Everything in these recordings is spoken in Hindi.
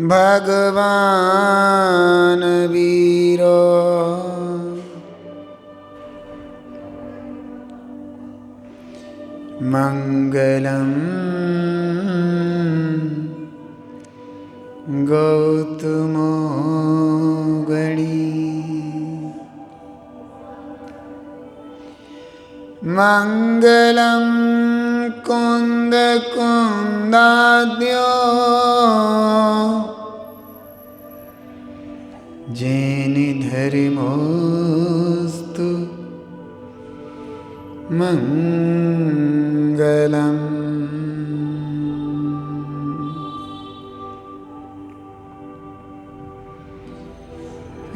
भगवान वीरो मंगलम गौतमो गणी मंगलम कुंद कुंदाद्यो जैनि धर्मोस्तु मंगलम।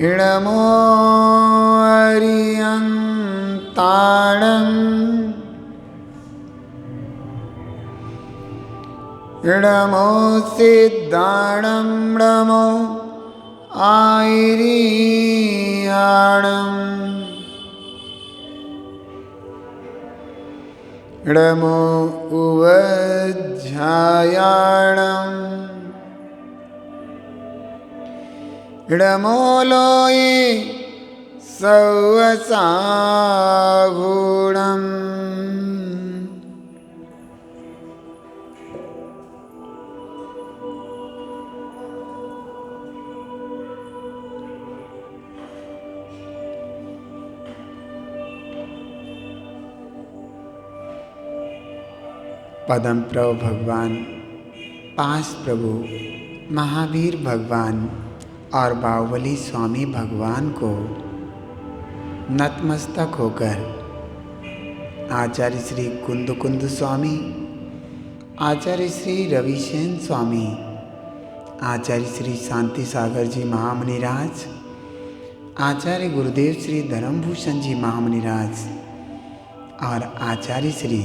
इडमो अरियंताणं इडमो सिद्धाणं इडमो आयरियाणं इडमो उवज्झायाणं इडमो लोये सवसागुणम् पदम प्रभु भगवान, पास प्रभु महावीर भगवान और बाहुबली स्वामी भगवान को नतमस्तक होकर आचार्य श्री कुंद स्वामी, आचार्य श्री रविसेन स्वामी, आचार्य श्री शांति सागर जी महामुनिराज, आचार्य गुरुदेव श्री धर्मभूषण जी महामुनिराज और आचार्य श्री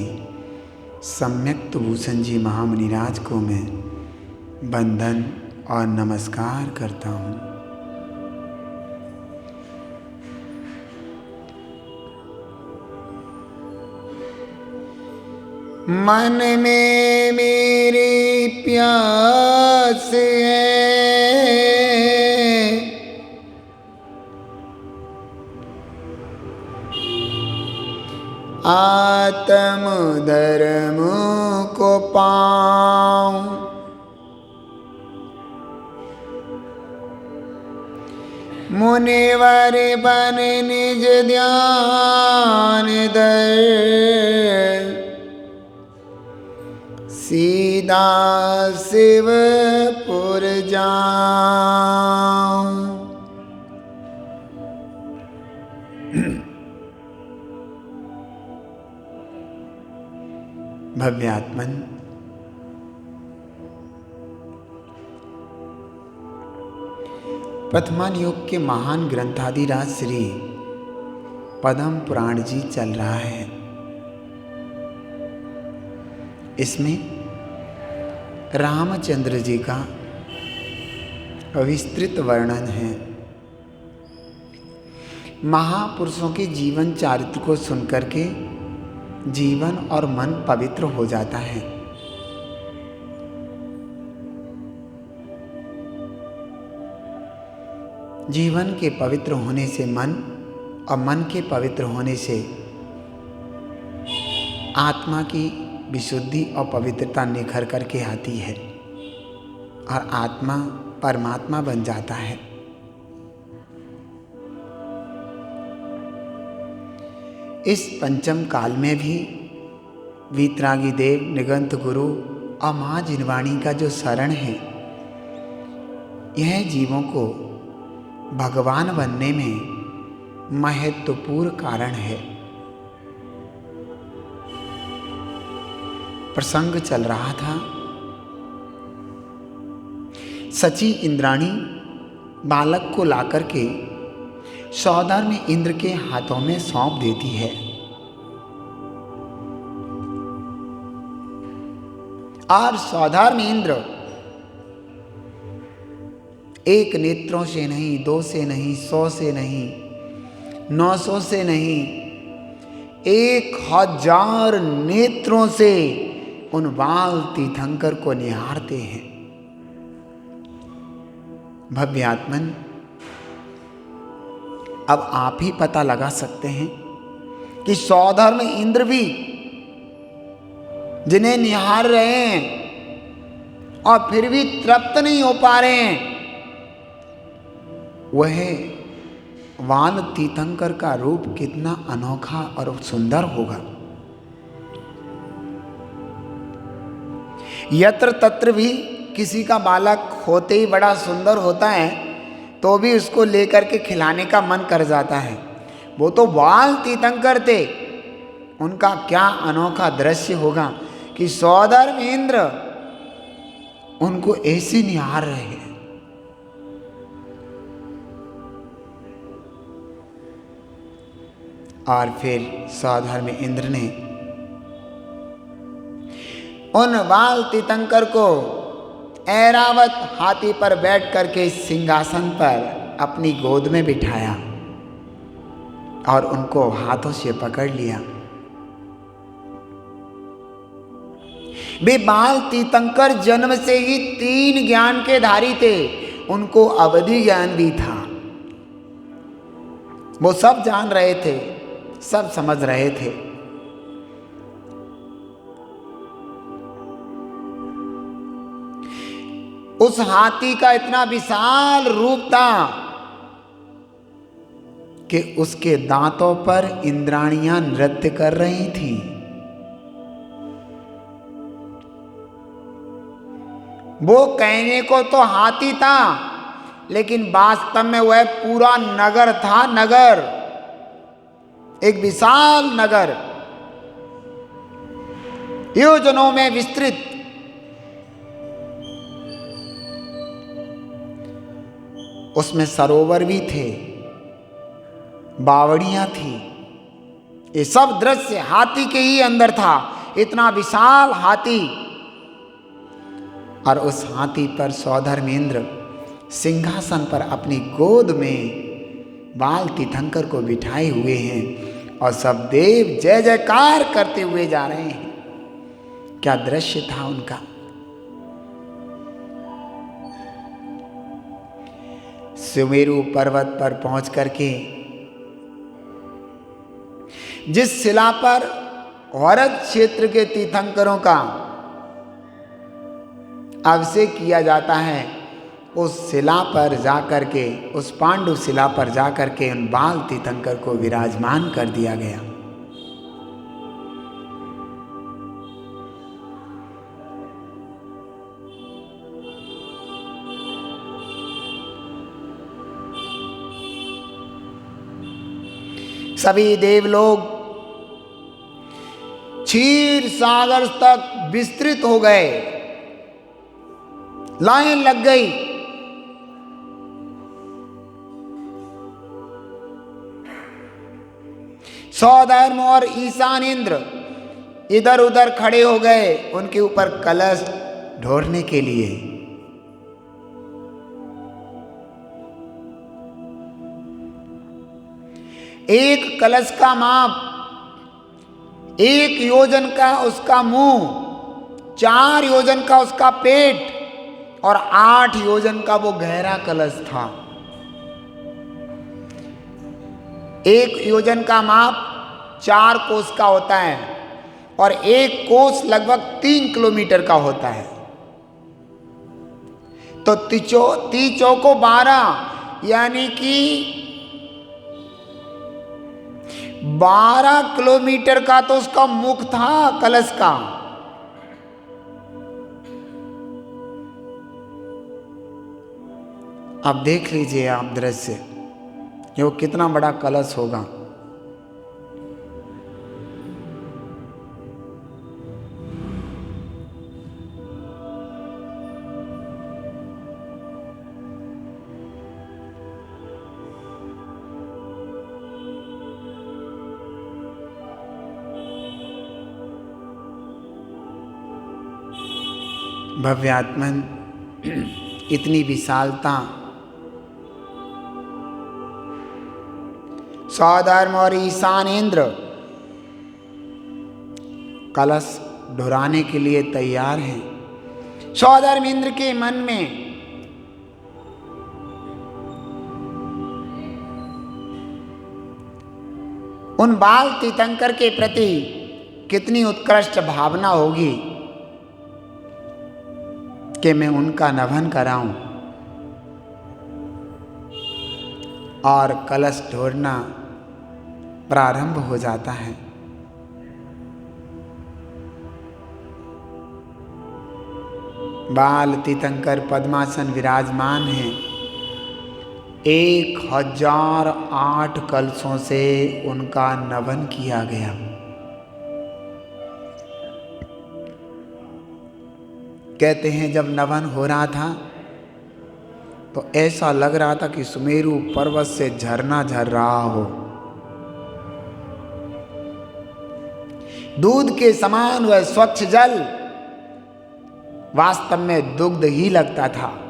सम्यक्त भूषण जी महामुनिराज को मैं वंदन और नमस्कार करता हूँ। मन में मेरी प्यास है, आत्म धर्म को पाऊं, मुनिवर बन निज ध्यान दर, सीधा शिवपुर जाऊं। भव्यात्मन प्रथमान योग के महान ग्रंथाधिराज श्री पद्म पुराण जी चल रहा है। इसमें रामचंद्र जी का विस्तृत वर्णन है। महापुरुषों के जीवन चारित्र को सुनकर के जीवन और मन पवित्र हो जाता है। जीवन के पवित्र होने से मन और मन के पवित्र होने से आत्मा की विशुद्धि और पवित्रता निखर करके आती है और आत्मा परमात्मा बन जाता है। इस पंचम काल में भी वीतरागी देव, निगंत गुरु और माँ जिनवाणी का जो शरण है, यह जीवों को भगवान बनने में महत्वपूर्ण कारण है। प्रसंग चल रहा था, सची इंद्राणी बालक को लाकर के सौदार में इंद्र के हाथों में सौंप देती है और सौदार में इंद्र एक नेत्रों से नहीं, 2 से नहीं, 100 से नहीं, 900 से नहीं, 1000 नेत्रों से उन बाल तीर्थंकर को निहारते हैं। भव्यात्मन, अब आप ही पता लगा सकते हैं कि सौधर्म इंद्र भी जिन्हें निहार रहे हैं और फिर भी तृप्त नहीं हो पा रहे हैं, वह वान तीर्थंकर का रूप कितना अनोखा और सुंदर होगा। यत्र तत्र भी किसी का बालक होते ही बड़ा सुंदर होता है तो भी उसको लेकर के खिलाने का मन कर जाता है। वो तो बाल तीर्थंकर थे, उनका क्या अनोखा दृश्य होगा कि सौधर्म इंद्र उनको ऐसे निहार रहे हैं। और फिर सौधर्म इंद्र ने उन बाल तीर्थंकर को ऐरावत हाथी पर बैठ करके सिंहासन पर अपनी गोद में बिठाया और उनको हाथों से पकड़ लिया। वे बाल तीर्थंकर जन्म से ही 3 ज्ञान के धारी थे, उनको अवधि ज्ञान भी था। वो सब जान रहे थे, सब समझ रहे थे। उस हाथी का इतना विशाल रूप था कि उसके दांतों पर इंद्राणियां नृत्य कर रही थी। वो कहने को तो हाथी था, लेकिन वास्तव में वह पूरा नगर था। नगर, एक विशाल नगर, योजनों में विस्तृत। उसमें सरोवर भी थे, बावड़ियां थी। ये सब दृश्य हाथी के ही अंदर था। इतना विशाल हाथी, और उस हाथी पर सौधर्मेंद्र सिंहासन पर अपनी गोद में बाल तीर्थंकर को बिठाए हुए हैं और सब देव जय जयकार करते हुए जा रहे हैं। क्या दृश्य था उनका। सुमेरु पर्वत पर पहुंच करके जिस शिला पर औरत क्षेत्र के तीर्थंकरों का अभिषेक किया जाता है, उस शिला पर जाकर के, उस पांडु शिला पर जाकर के उन बाल तीर्थंकर को विराजमान कर दिया गया। सभी देवलोग क्षीर सागर तक विस्तृत हो गए, लाइन लग गई। सौधर्म और ईशानेंद्र इधर उधर खड़े हो गए उनके ऊपर कलश ढोरने के लिए। एक कलश का माप 1 योजन का उसका मुंह, 4 योजन का उसका पेट और 8 योजन का वो गहरा कलश था। 1 योजन का माप 4 कोस का होता है और 1 कोस लगभग 3 किलोमीटर का होता है। तो तीचो को 12 यानी कि 12 किलोमीटर का तो उसका मुख था कलश का। अब देख लीजिए आप दृश्य, ये वो कितना बड़ा कलश होगा। भव्यात्मन, इतनी विशालता। सौधर्म और ईशानेंद्र कलश ढुराने के लिए तैयार हैं। सौधर्म इंद्र के मन में उन बाल तीर्थंकर के प्रति कितनी उत्कृष्ट भावना होगी कि मैं उनका नमन कराऊं, और कलश ढोरना प्रारंभ हो जाता है। बाल तीर्थंकर पद्मासन विराजमान हैं। 1008 कलशों से उनका नमन किया गया। कहते हैं जब नमन हो रहा था तो ऐसा लग रहा था कि सुमेरु पर्वत से झरना झर रहा हो। दूध के समान वह स्वच्छ जल वास्तव में दुग्ध ही लगता था।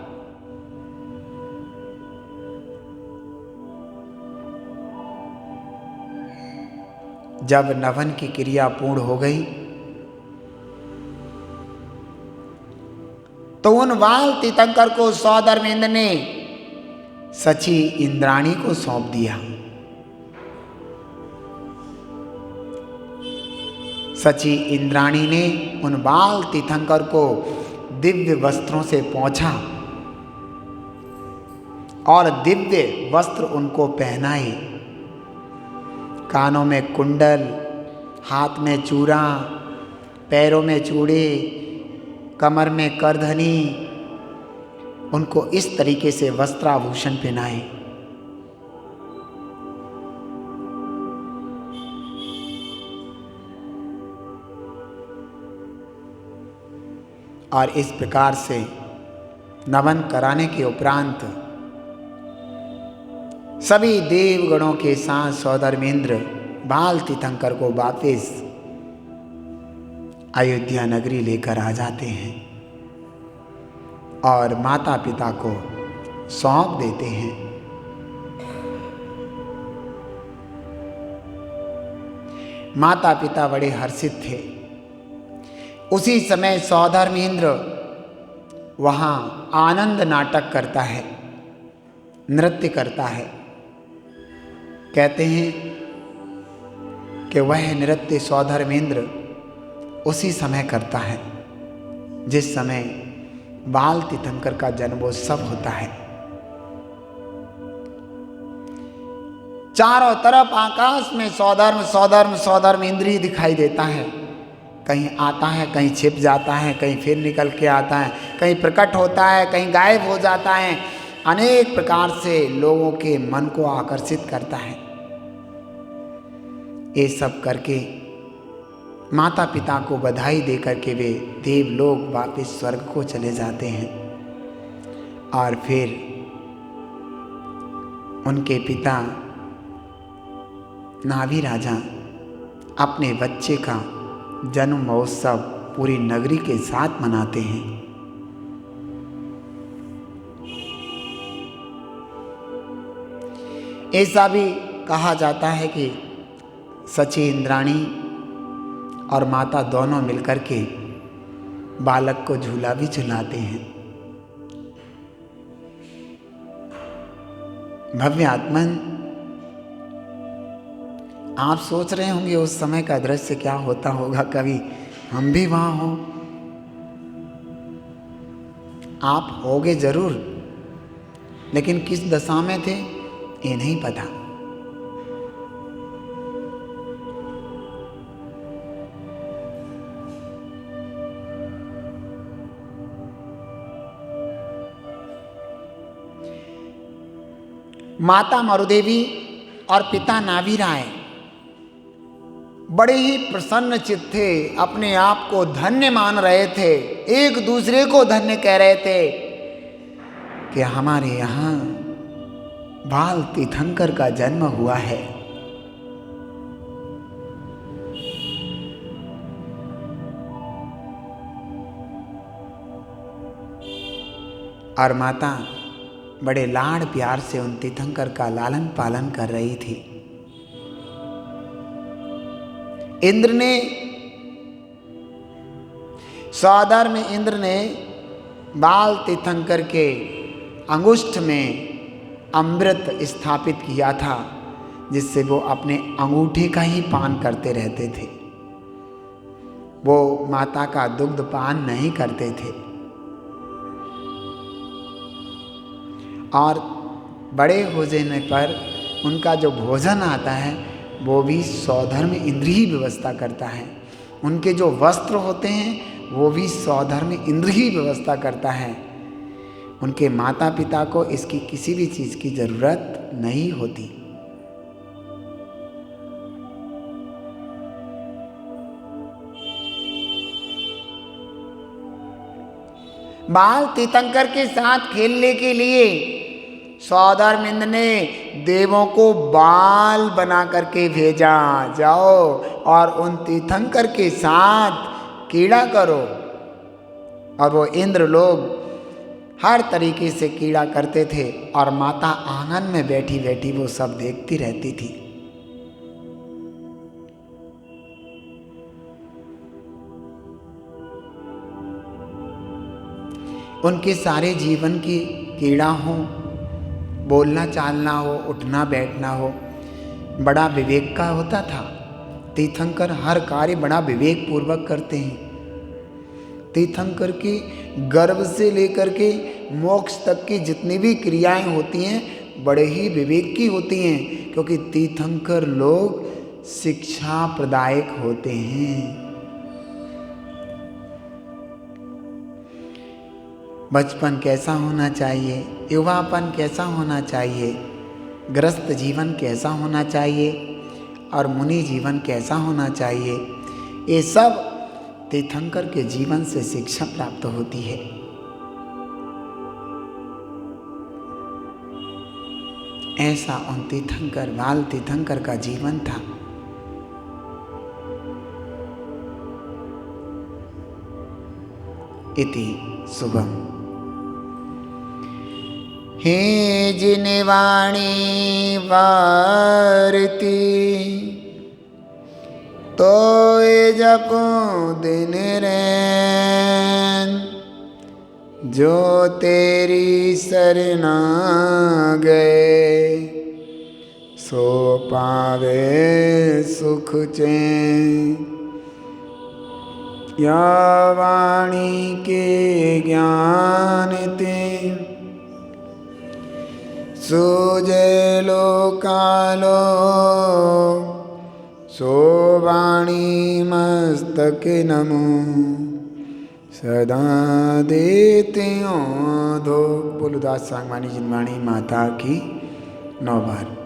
जब नमन की क्रिया पूर्ण हो गई तो उन बाल तीर्थंकर को सौधर्म इंद्र ने सची इंद्राणी को सौंप दिया। सची इंद्राणी ने उन बाल तीर्थंकर को दिव्य वस्त्रों से पोंछा और दिव्य वस्त्र उनको पहनाए। कानों में कुंडल, हाथ में चूड़ा, पैरों में चूड़े, कमर में करधनी, उनको इस तरीके से वस्त्राभूषण पहनाए। और इस प्रकार से नमन कराने के उपरांत सभी देवगणों के साथ सौधर्म इंद्र बाल तीर्थंकर को वापिस अयोध्या नगरी लेकर आ जाते हैं और माता पिता को सौंप देते हैं। माता पिता बड़े हर्षित थे। उसी समय सौधर्म इंद्र वहाँ आनंद नाटक करता है, नृत्य करता है। कहते हैं कि वह नृत्य सौधर्म इंद्र उसी समय करता है जिस समय बाल तीर्थंकर का जन्मोत्सव होता है। चारों तरफ आकाश में सौधर्म सौधर्म सौधर्म इंद्र ही दिखाई देता है। कहीं आता है, कहीं छिप जाता है, कहीं फिर निकल के आता है, कहीं प्रकट होता है, कहीं गायब हो जाता है। अनेक प्रकार से लोगों के मन को आकर्षित करता है। ये सब करके माता पिता को बधाई देकर के वे देवलोक वापस स्वर्ग को चले जाते हैं। और फिर उनके पिता नाभि राजा अपने बच्चे का जन्म महोत्सव पूरी नगरी के साथ मनाते हैं। ऐसा भी कहा जाता है कि सची इंद्राणी और माता दोनों मिलकर के बालक को झूला भी झुलाते हैं। भव्य आत्मन, आप सोच रहे होंगे उस समय का दृश्य क्या होता होगा, कभी हम भी वहां हो। आप होगे जरूर, लेकिन किस दशा में थे ये नहीं पता। माता मरुदेवी और पिता नाभि राय बड़े ही प्रसन्न चित्त थे, अपने आप को धन्य मान रहे थे, एक दूसरे को धन्य कह रहे थे कि हमारे यहाँ बाल तीर्थंकर का जन्म हुआ है। और माता बड़े लाड़ प्यार से उन तीर्थंकर का लालन पालन कर रही थी। इंद्र ने सौधर्म इंद्र ने बाल तीर्थंकर के अंगुष्ठ में अमृत स्थापित किया था, जिससे वो अपने अंगूठे का ही पान करते रहते थे। वो माता का दुग्ध पान नहीं करते थे। और बड़े हो जाने पर उनका जो भोजन आता है वो भी सौधर्म इंद्र ही व्यवस्था करता है। उनके जो वस्त्र होते हैं वो भी सौधर्म इंद्र ही व्यवस्था करता है। उनके माता पिता को इसकी किसी भी चीज़ की जरूरत नहीं होती। बाल तीर्थंकर के साथ खेलने के लिए सौधर्म इंद्र ने देवों को बाल बना करके भेजा, जाओ और उन तीर्थंकर के साथ कीड़ा करो। और वो इंद्र लोग हर तरीके से कीड़ा करते थे और माता आंगन में बैठी बैठी वो सब देखती रहती थी। उनके सारे जीवन की कीड़ा हो, बोलना चालना हो, उठना बैठना हो, बड़ा विवेक का होता था। तीर्थंकर हर कार्य बड़ा विवेक पूर्वक करते हैं। तीर्थंकर की गर्भ से लेकर के मोक्ष तक की जितनी भी क्रियाएं होती हैं बड़े ही विवेक की होती हैं, क्योंकि तीर्थंकर लोग शिक्षा प्रदायक होते हैं। बचपन कैसा होना चाहिए, युवापन कैसा होना चाहिए, गृहस्थ जीवन कैसा होना चाहिए और मुनि जीवन कैसा होना चाहिए, ये सब तीर्थंकर के जीवन से शिक्षा प्राप्त होती है। ऐसा उन तीर्थंकर, बाल तीर्थंकर का जीवन था। इति शुभम। हे जिने वाणी वारती, तो जपो दिन रैन, जो तेरी सरना गए, सो पावे सुख चैन। या वाणी के ज्ञान ते, सूझे लोकालो, सो वाणी मस्तक नमो, सदा देते हो धो। बोलो दास सांगवानी जिनवाणी माता की 9 बार।